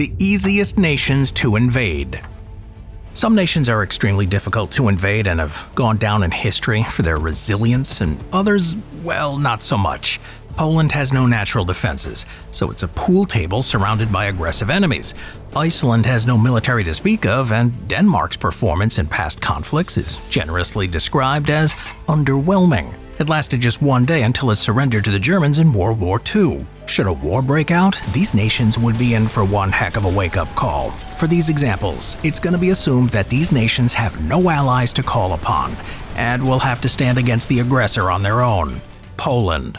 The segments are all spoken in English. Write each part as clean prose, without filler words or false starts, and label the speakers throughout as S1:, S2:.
S1: the easiest nations to invade. Some nations are extremely difficult to invade and have gone down in history for their resilience, and others, well, not so much. Poland has no natural defenses, so it's a pool table surrounded by aggressive enemies. Iceland has no military to speak of, and Denmark's performance in past conflicts is generously described as underwhelming. It lasted just one day until it surrendered to the Germans in World War II. Should a war break out, these nations would be in for one heck of a wake-up call. For these examples, it's going to be assumed that these nations have no allies to call upon, and will have to stand against the aggressor on their own. Poland.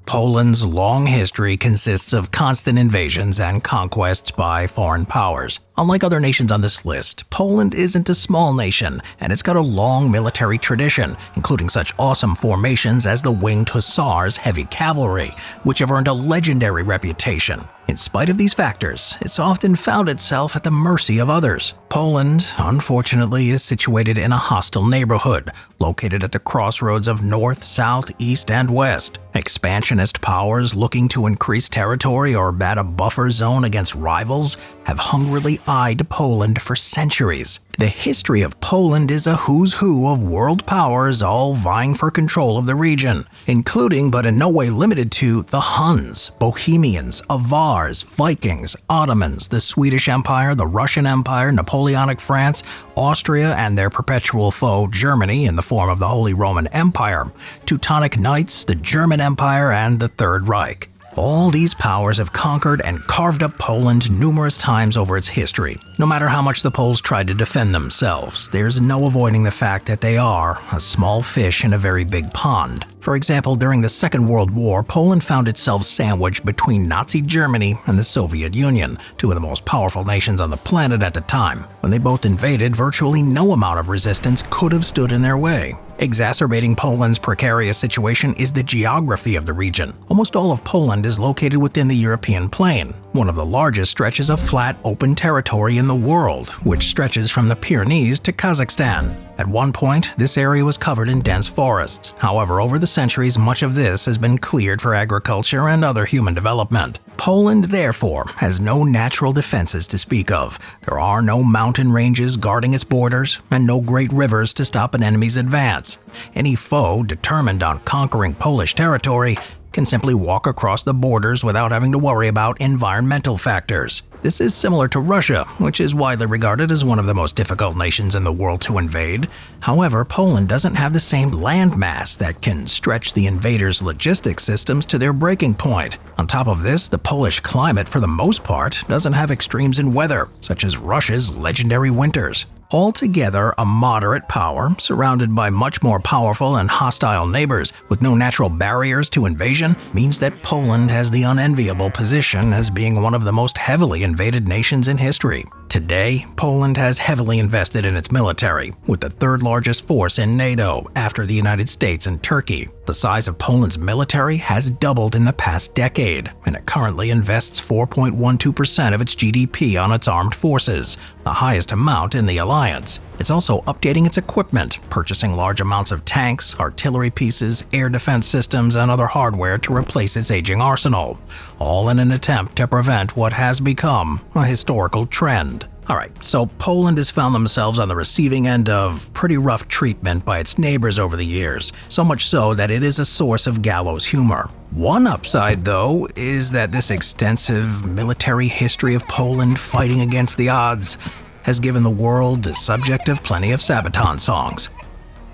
S1: Poland's long history consists of constant invasions and conquests by foreign powers. Unlike other nations on this list, Poland isn't a small nation, and it's got a long military tradition, including such awesome formations as the Winged Hussars Heavy Cavalry, which have earned a legendary reputation. In spite of these factors, it's often found itself at the mercy of others. Poland, unfortunately, is situated in a hostile neighborhood, located at the crossroads of north, south, east, and west. Expansionist powers looking to increase territory or bat a buffer zone against rivals have hungrily eyed Poland for centuries. The history of Poland is a who's who of world powers all vying for control of the region, including but in no way limited to the Huns, Bohemians, Avars, Vikings, Ottomans, the Swedish Empire, the Russian Empire, Napoleonic France, Austria, and their perpetual foe Germany in the form of the Holy Roman Empire, Teutonic Knights, the German Empire, and the Third Reich. All these powers have conquered and carved up Poland numerous times over its history. No matter how much the Poles tried to defend themselves, there's no avoiding the fact that they are a small fish in a very big pond. For example, during the Second World War, Poland found itself sandwiched between Nazi Germany and the Soviet Union, two of the most powerful nations on the planet at the time. When they both invaded, virtually no amount of resistance could have stood in their way. Exacerbating Poland's precarious situation is the geography of the region. Almost all of Poland is located within the European plain, one of the largest stretches of flat, open territory in the world, which stretches from the Pyrenees to Kazakhstan. At one point, this area was covered in dense forests. However, over the centuries, much of this has been cleared for agriculture and other human development. Poland, therefore, has no natural defenses to speak of. There are no mountain ranges guarding its borders, and no great rivers to stop an enemy's advance. Any foe determined on conquering Polish territory can simply walk across the borders without having to worry about environmental factors. This is similar to Russia, which is widely regarded as one of the most difficult nations in the world to invade. However, Poland doesn't have the same landmass that can stretch the invaders' logistics systems to their breaking point. On top of this, the Polish climate, for the most part, doesn't have extremes in weather, such as Russia's legendary winters. Altogether, a moderate power, surrounded by much more powerful and hostile neighbors with no natural barriers to invasion, means that Poland has the unenviable position as being one of the most heavily invaded nations in history. Today, Poland has heavily invested in its military, with the third largest force in NATO after the United States and Turkey. The size of Poland's military has doubled in the past decade, and it currently invests 4.12% of its GDP on its armed forces, the highest amount in the alliance. It's also updating its equipment, purchasing large amounts of tanks, artillery pieces, air defense systems, and other hardware to replace its aging arsenal, all in an attempt to prevent what has become a historical trend. Alright, so Poland has found themselves on the receiving end of pretty rough treatment by its neighbors over the years, so much so that it is a source of gallows humor. One upside, though, is that this extensive military history of Poland fighting against the odds has given the world the subject of plenty of Sabaton songs.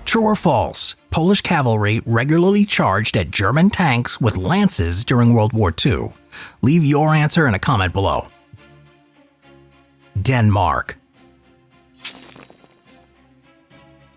S1: True or false? Polish cavalry regularly charged at German tanks with lances during World War II. Leave your answer in a comment below. Denmark.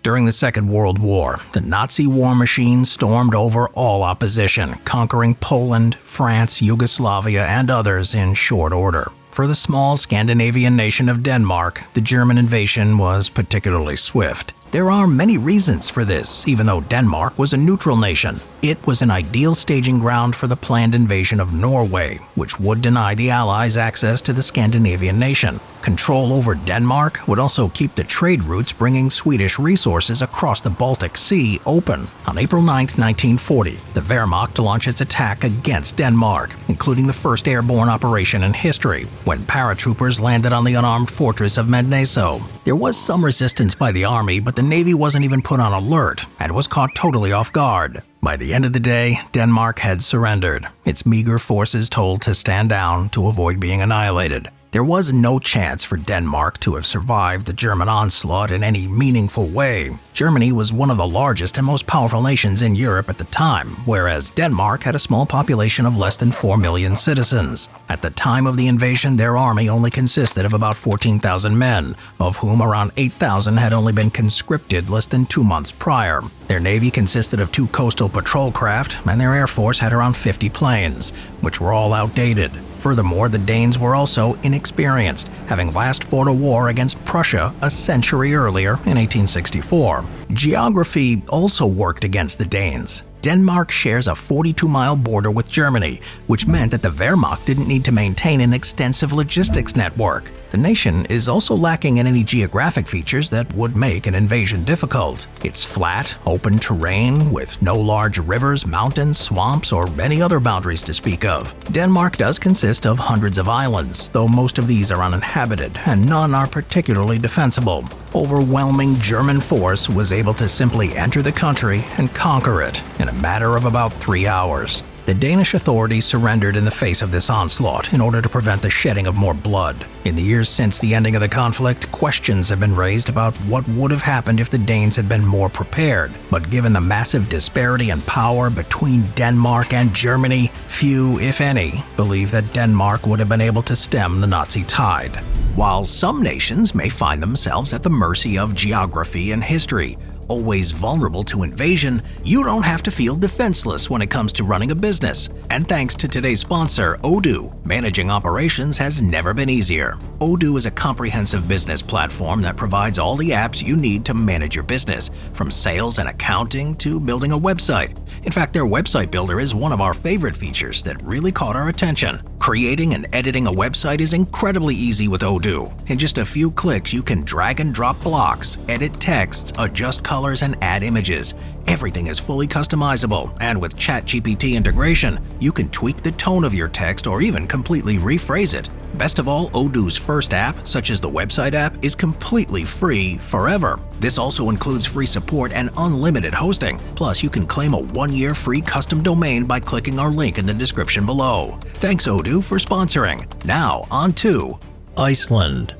S1: During the Second World War, the Nazi war machine stormed over all opposition, conquering Poland, France, Yugoslavia, and others in short order. For the small Scandinavian nation of Denmark, the German invasion was particularly swift. There are many reasons for this, even though Denmark was a neutral nation. It was an ideal staging ground for the planned invasion of Norway, which would deny the Allies access to the Scandinavian nation. Control over Denmark would also keep the trade routes bringing Swedish resources across the Baltic Sea open. On April 9, 1940, the Wehrmacht launched its attack against Denmark, including the first airborne operation in history, when paratroopers landed on the unarmed fortress of Medneso. There was some resistance by the army, but the Navy wasn't even put on alert and was caught totally off guard. By the end of the day, Denmark had surrendered, its meager forces told to stand down to avoid being annihilated. There was no chance for Denmark to have survived the German onslaught in any meaningful way. Germany was one of the largest and most powerful nations in Europe at the time, whereas Denmark had a small population of less than 4 million citizens. At the time of the invasion, their army only consisted of about 14,000 men, of whom around 8,000 had only been conscripted less than 2 months prior. Their navy consisted of 2 coastal patrol craft, and their air force had around 50 planes, which were all outdated. Furthermore, the Danes were also inexperienced, having last fought a war against Prussia a century earlier in 1864. Geography also worked against the Danes. Denmark shares a 42-mile border with Germany, which meant that the Wehrmacht didn't need to maintain an extensive logistics network. The nation is also lacking in any geographic features that would make an invasion difficult. It's flat, open terrain with no large rivers, mountains, swamps, or any other boundaries to speak of. Denmark does consist of hundreds of islands, though most of these are uninhabited, and none are particularly defensible. Overwhelming German force was able to simply enter the country and conquer it in a matter of about 3 hours. The Danish authorities surrendered in the face of this onslaught in order to prevent the shedding of more blood. In the years since the ending of the conflict, questions have been raised about what would have happened if the Danes had been more prepared. But given the massive disparity in power between Denmark and Germany, few, if any, believe that Denmark would have been able to stem the Nazi tide. While some nations may find themselves at the mercy of geography and history, always vulnerable to invasion, you don't have to feel defenseless when it comes to running a business. And thanks to today's sponsor, Odoo, managing operations has never been easier. Odoo is a comprehensive business platform that provides all the apps you need to manage your business, from sales and accounting to building a website. In fact, their website builder is one of our favorite features that really caught our attention. Creating and editing a website is incredibly easy with Odoo. In just a few clicks, you can drag and drop blocks, edit texts, adjust colors, and add images. Everything is fully customizable, and with ChatGPT integration, you can tweak the tone of your text or even completely rephrase it. Best of all, Odoo's first app, such as the website app, is completely free forever. This also includes free support and unlimited hosting. Plus, you can claim a 1-year free custom domain by clicking our link in the description below. Thanks, Odoo, for sponsoring. Now, on to Iceland.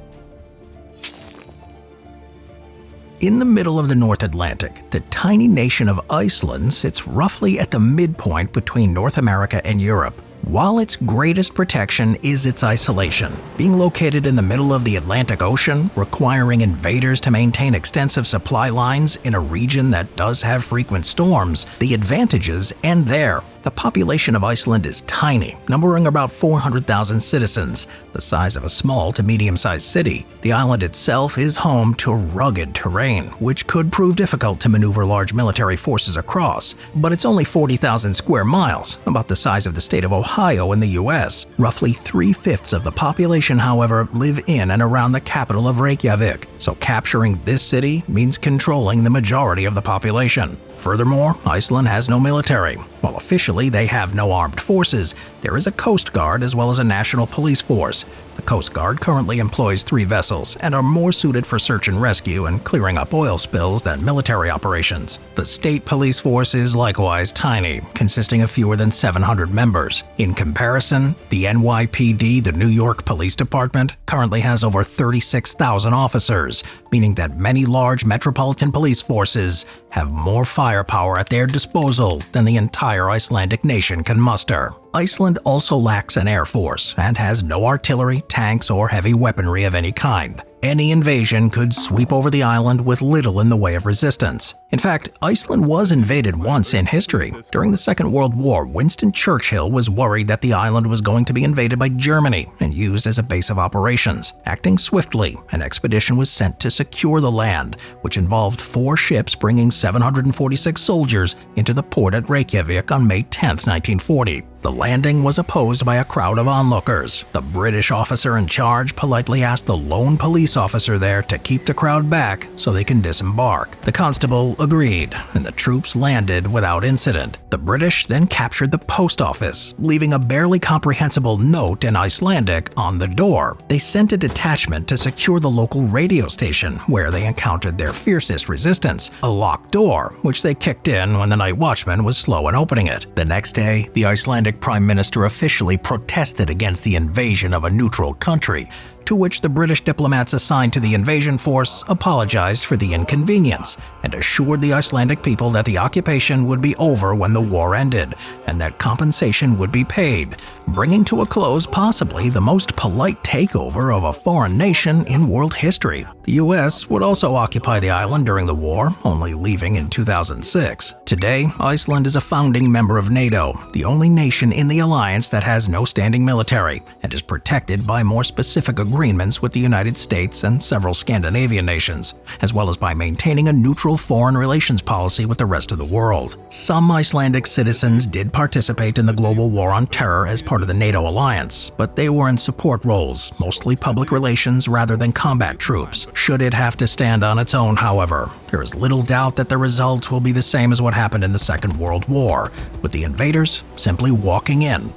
S1: In the middle of the North Atlantic, the tiny nation of Iceland sits roughly at the midpoint between North America and Europe. While its greatest protection is its isolation, being located in the middle of the Atlantic Ocean, requiring invaders to maintain extensive supply lines in a region that does have frequent storms, the advantages end there. The population of Iceland is tiny, numbering about 400,000 citizens, the size of a small to medium-sized city. The island itself is home to rugged terrain, which could prove difficult to maneuver large military forces across. But it's only 40,000 square miles, about the size of the state of Ohio in the US. Roughly 3/5 of the population, however, live in and around the capital of Reykjavik, so capturing this city means controlling the majority of the population. Furthermore, Iceland has no military. While officially they have no armed forces, there is a Coast Guard as well as a national police force. The Coast Guard currently employs 3 vessels and are more suited for search and rescue and clearing up oil spills than military operations. The state police force is likewise tiny, consisting of fewer than 700 members. In comparison, the NYPD, the New York Police Department, currently has over 36,000 officers, meaning that many large metropolitan police forces have more firepower at their disposal than the entire Icelandic nation can muster. Iceland also lacks an air force and has no artillery, tanks, or heavy weaponry of any kind. Any invasion could sweep over the island with little in the way of resistance. In fact, Iceland was invaded once in history. During the Second World War, Winston Churchill was worried that the island was going to be invaded by Germany and used as a base of operations. Acting swiftly, an expedition was sent to secure the land, which involved 4 ships bringing 746 soldiers into the port at Reykjavik on May 10, 1940. The landing was opposed by a crowd of onlookers. The British officer in charge politely asked the lone police officer there to keep the crowd back so they can disembark. The constable agreed, and the troops landed without incident. The British then captured the post office, leaving a barely comprehensible note in Icelandic on the door. They sent a detachment to secure the local radio station, where they encountered their fiercest resistance, a locked door, which they kicked in when the night watchman was slow in opening it. The next day, the Icelandic Prime Minister officially protested against the invasion of a neutral country, to which the British diplomats assigned to the invasion force apologized for the inconvenience and assured the Icelandic people that the occupation would be over when the war ended and that compensation would be paid, bringing to a close possibly the most polite takeover of a foreign nation in world history. The US would also occupy the island during the war, only leaving in 2006. Today, Iceland is a founding member of NATO, the only nation in the alliance that has no standing military and is protected by more specific agreements with the United States and several Scandinavian nations, as well as by maintaining a neutral foreign relations policy with the rest of the world. Some Icelandic citizens did participate in the global war on terror as part of the NATO alliance, but they were in support roles, mostly public relations rather than combat troops. Should it have to stand on its own, however, there is little doubt that the result will be the same as what happened in the Second World War, with the invaders simply walking in.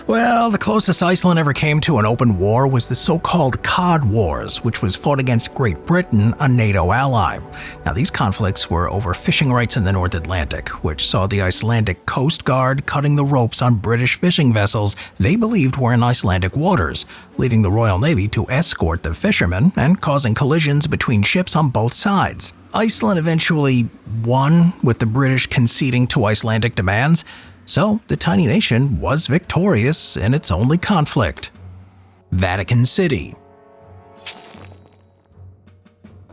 S1: Well, the closest Iceland ever came to an open war was the so-called Cod Wars, which was fought against Great Britain, a NATO ally. Now, these conflicts were over fishing rights in the North Atlantic, which saw the Icelandic Coast Guard cutting the ropes on British fishing vessels they believed were in Icelandic waters, leading the Royal Navy to escort the fishermen and causing collisions between ships on both sides. Iceland eventually won, with the British conceding to Icelandic demands, so the tiny nation was victorious in its only conflict. Vatican City.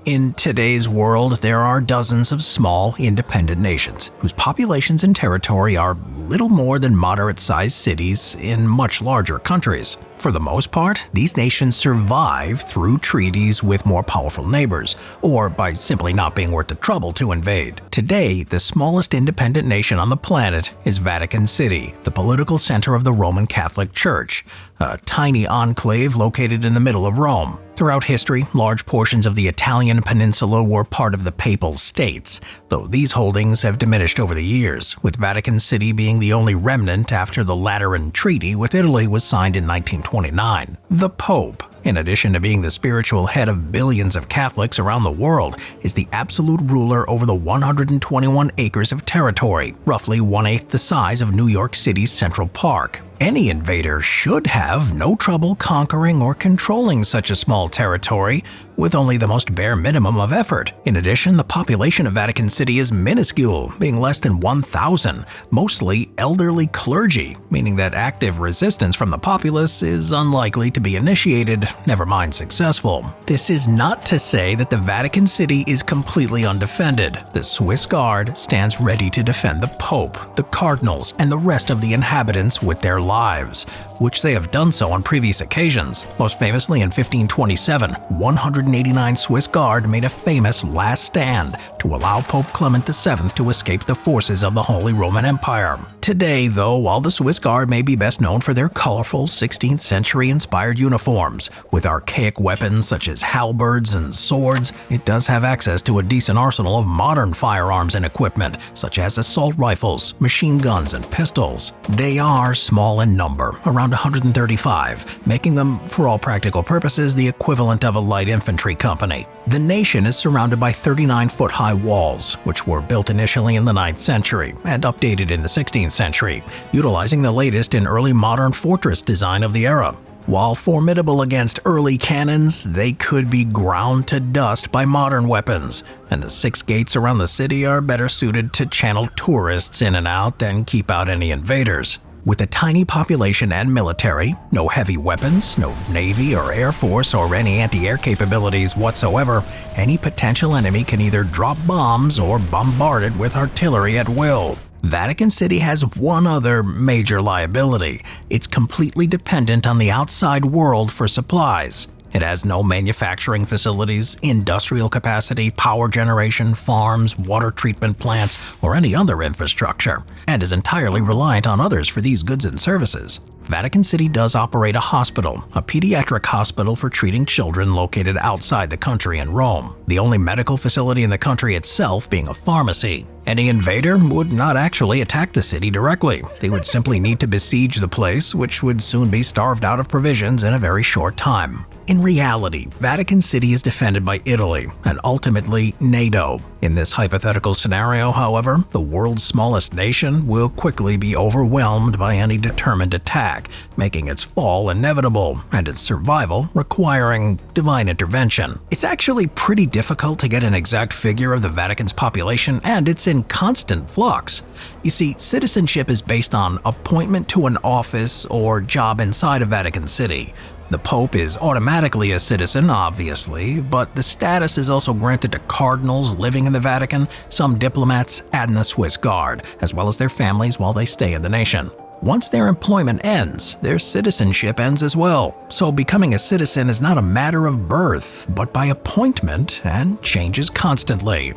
S1: In today's world, there are dozens of small, independent nations whose populations and territory are little more than moderate-sized cities in much larger countries. For the most part, these nations survive through treaties with more powerful neighbors, or by simply not being worth the trouble to invade. Today, the smallest independent nation on the planet is Vatican City, the political center of the Roman Catholic Church, a tiny enclave located in the middle of Rome. Throughout history, large portions of the Italian peninsula were part of the Papal States, though these holdings have diminished over the years, with Vatican City being the only remnant after the Lateran Treaty with Italy was signed in 1929. The Pope, in addition to being the spiritual head of billions of Catholics around the world, is the absolute ruler over the 121 acres of territory, roughly 1/8 the size of New York City's Central Park. Any invader should have no trouble conquering or controlling such a small territory with only the most bare minimum of effort. In addition, the population of Vatican City is minuscule, being less than 1,000, mostly elderly clergy, meaning that active resistance from the populace is unlikely to be initiated, never mind successful. This is not to say that the Vatican City is completely undefended. The Swiss Guard stands ready to defend the Pope, the cardinals, and the rest of the inhabitants with their lives, which they have done so on previous occasions. Most famously in 1527, 189 Swiss Guard made a famous last stand to allow Pope Clement VII to escape the forces of the Holy Roman Empire. Today, though, while the Swiss Guard may be best known for their colorful 16th century inspired uniforms, with archaic weapons such as halberds and swords, it does have access to a decent arsenal of modern firearms and equipment, such as assault rifles, machine guns, and pistols. They are small in number, around 135, making them, for all practical purposes, the equivalent of a light infantry company. The nation is surrounded by 39-foot-high walls, which were built initially in the 9th century and updated in the 16th century, utilizing the latest in early modern fortress design of the era. While formidable against early cannons, they could be ground to dust by modern weapons, and the 6 gates around the city are better suited to channel tourists in and out than keep out any invaders. With a tiny population and military, no heavy weapons, no navy or air force or any anti-air capabilities whatsoever, any potential enemy can either drop bombs or bombard it with artillery at will. Vatican City has one other major liability. It's completely dependent on the outside world for supplies. It has no manufacturing facilities, industrial capacity, power generation, farms, water treatment plants, or any other infrastructure, and is entirely reliant on others for these goods and services. Vatican City does operate a hospital, a pediatric hospital for treating children located outside the country in Rome, the only medical facility in the country itself being a pharmacy. Any invader would not actually attack the city directly. They would simply need to besiege the place, which would soon be starved out of provisions in a very short time. In reality, Vatican City is defended by Italy and ultimately NATO. In this hypothetical scenario, however, the world's smallest nation will quickly be overwhelmed by any determined attack, making its fall inevitable and its survival requiring divine intervention. It's actually pretty difficult to get an exact figure of the Vatican's population, and it's in constant flux. You see, citizenship is based on appointment to an office or job inside of Vatican City. The Pope is automatically a citizen, obviously, but the status is also granted to cardinals living in the Vatican, some diplomats, and the Swiss Guard, as well as their families while they stay in the nation. Once their employment ends, their citizenship ends as well. So becoming a citizen is not a matter of birth, but by appointment and changes constantly.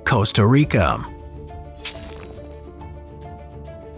S1: Costa Rica.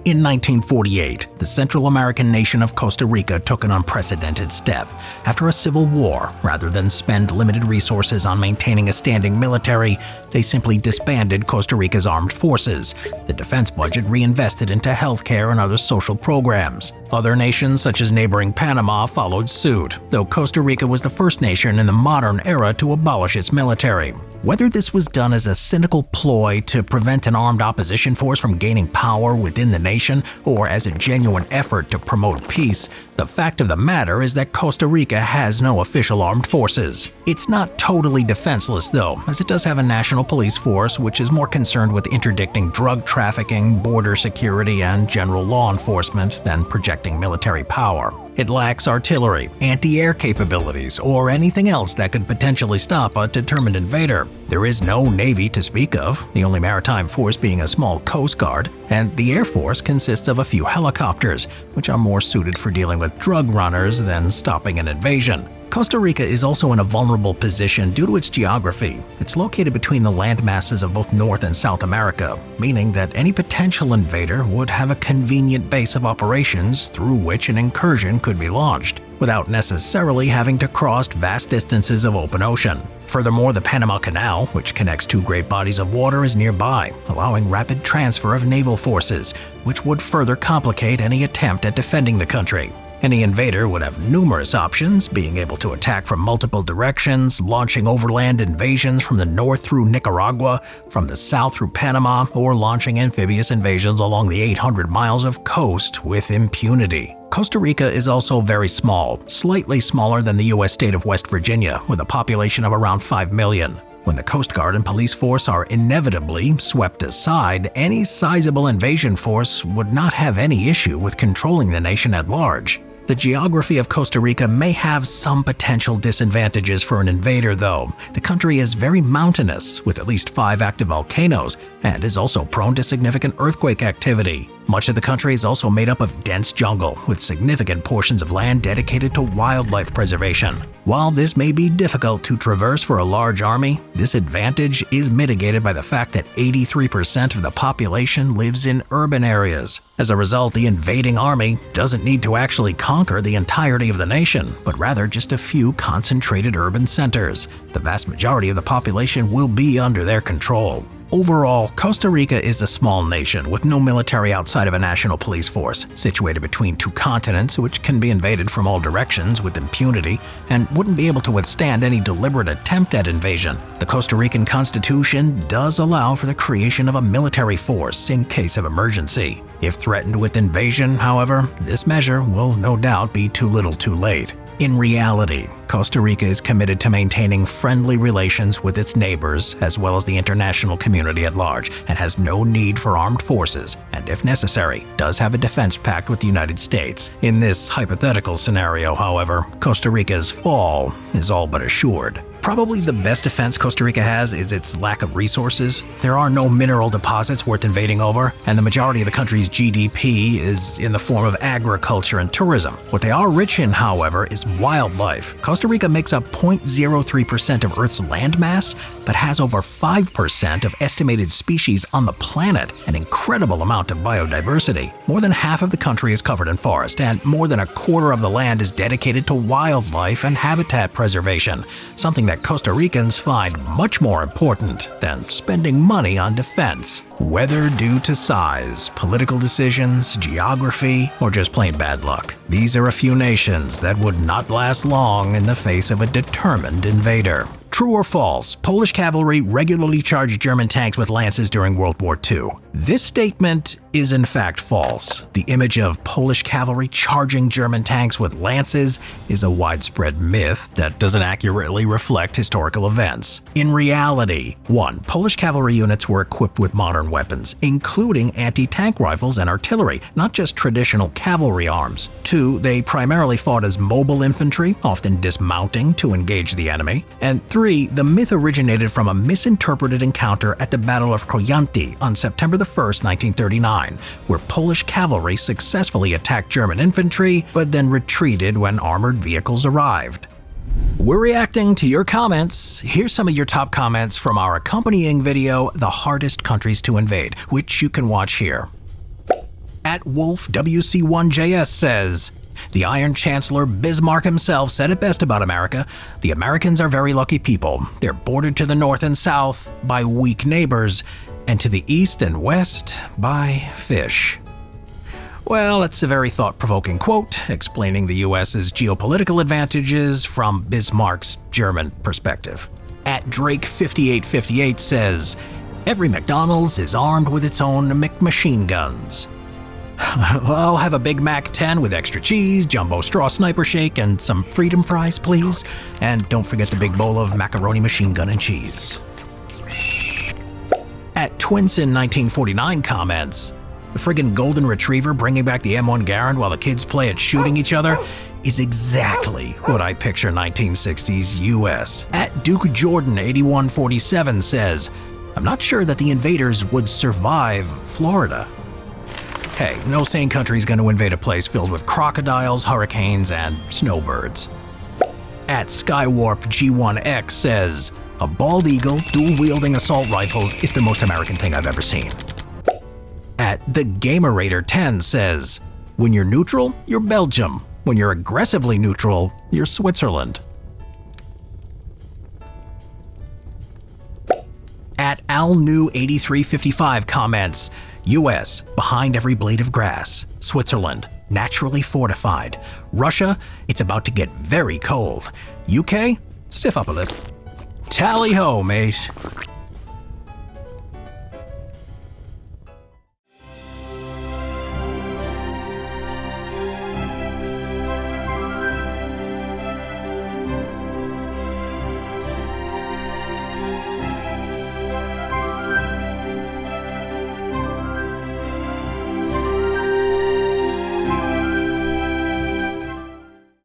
S1: In 1948, the Central American nation of Costa Rica took an unprecedented step. After a civil war, rather than spend limited resources on maintaining a standing military, they simply disbanded Costa Rica's armed forces. The defense budget reinvested into healthcare and other social programs. Other nations, such as neighboring Panama, followed suit, though Costa Rica was the first nation in the modern era to abolish its military. Whether this was done as a cynical ploy to prevent an armed opposition force from gaining power within the nation or as a genuine effort to promote peace, the fact of the matter is that Costa Rica has no official armed forces. It's not totally defenseless though, as it does have a national police force which is more concerned with interdicting drug trafficking, border security, and general law enforcement than projecting military power. It lacks artillery, anti-air capabilities, or anything else that could potentially stop a determined invader. There is no navy to speak of, the only maritime force being a small coast guard, and the air force consists of a few helicopters, which are more suited for dealing with drug runners than stopping an invasion. Costa Rica is also in a vulnerable position due to its geography. It's located between the land masses of both North and South America, meaning that any potential invader would have a convenient base of operations through which an incursion could be launched, without necessarily having to cross vast distances of open ocean. Furthermore, the Panama Canal, which connects two great bodies of water, is nearby, allowing rapid transfer of naval forces, which would further complicate any attempt at defending the country. Any invader would have numerous options, being able to attack from multiple directions, launching overland invasions from the north through Nicaragua, from the south through Panama, or launching amphibious invasions along the 800 miles of coast with impunity. Costa Rica is also very small, slightly smaller than the U.S. state of West Virginia, with a population of around 5 million. When the Coast Guard and police force are inevitably swept aside, any sizable invasion force would not have any issue with controlling the nation at large. The geography of Costa Rica may have some potential disadvantages for an invader though. The country is very mountainous, with at least 5 active volcanoes, and is also prone to significant earthquake activity. Much of the country is also made up of dense jungle, with significant portions of land dedicated to wildlife preservation. While this may be difficult to traverse for a large army, this advantage is mitigated by the fact that 83% of the population lives in urban areas. As a result, the invading army doesn't need to actually conquer the entirety of the nation, but rather just a few concentrated urban centers. The vast majority of the population will be under their control. Overall, Costa Rica is a small nation with no military outside of a national police force, situated between 2 continents which can be invaded from all directions with impunity and wouldn't be able to withstand any deliberate attempt at invasion. The Costa Rican Constitution does allow for the creation of a military force in case of emergency. If threatened with invasion, however, this measure will no doubt be too little too late. In reality, Costa Rica is committed to maintaining friendly relations with its neighbors as well as the international community at large, and has no need for armed forces, and if necessary, does have a defense pact with the United States. In this hypothetical scenario, however, Costa Rica's fall is all but assured. Probably the best defense Costa Rica has is its lack of resources. There are no mineral deposits worth invading over, and the majority of the country's GDP is in the form of agriculture and tourism. What they are rich in, however, is wildlife. Costa Rica makes up 0.03% of Earth's landmass, but has over 5% of estimated species on the planet, an incredible amount of biodiversity. More than half of the country is covered in forest, and more than a quarter of the land is dedicated to wildlife and habitat preservation, something that Costa Ricans find much more important than spending money on defense. Whether due to size, political decisions, geography, or just plain bad luck, these are a few nations that would not last long in the face of a determined invader. True or false, Polish cavalry regularly charged German tanks with lances during World War II. This statement is in fact false. The image of Polish cavalry charging German tanks with lances is a widespread myth that doesn't accurately reflect historical events. In reality, 1. Polish cavalry units were equipped with modern weapons, including anti-tank rifles and artillery, not just traditional cavalry arms. 2. They primarily fought as mobile infantry, often dismounting to engage the enemy. And 3. The myth originated from a misinterpreted encounter at the Battle of Krojanty on September 1, 1939, where Polish cavalry successfully attacked German infantry, but then retreated when armored vehicles arrived. We're reacting to your comments. Here's some of your top comments from our accompanying video, The Hardest Countries to Invade, which you can watch here. At WolfWC1JS says, the Iron Chancellor Bismarck himself said it best about America. The Americans are very lucky people. They're bordered to the north and south by weak neighbors, and to the east and west by fish. Well, that's a very thought-provoking quote, explaining the US's geopolitical advantages from Bismarck's German perspective. At Drake5858 says, every McDonald's is armed with its own McMachine guns. I'll have a Big Mac 10 with extra cheese, jumbo straw sniper shake, and some freedom fries, please. And don't forget the big bowl of macaroni machine gun and cheese. At Twinson1949 comments, the friggin' golden retriever bringing back the M1 Garand while the kids play at shooting each other is exactly what I picture 1960s US. At Duke Jordan 8147 says, I'm not sure that the invaders would survive Florida. Hey, no sane country is going to invade a place filled with crocodiles, hurricanes, and snowbirds. At Skywarp G1X says, a bald eagle dual-wielding assault rifles is the most American thing I've ever seen. At The Gamerator 10 says, when you're neutral, you're Belgium. When you're aggressively neutral, you're Switzerland. At AlNew8355 comments, US, behind every blade of grass. Switzerland, naturally fortified. Russia, it's about to get very cold. UK, stiff up a little. Tally ho, mate.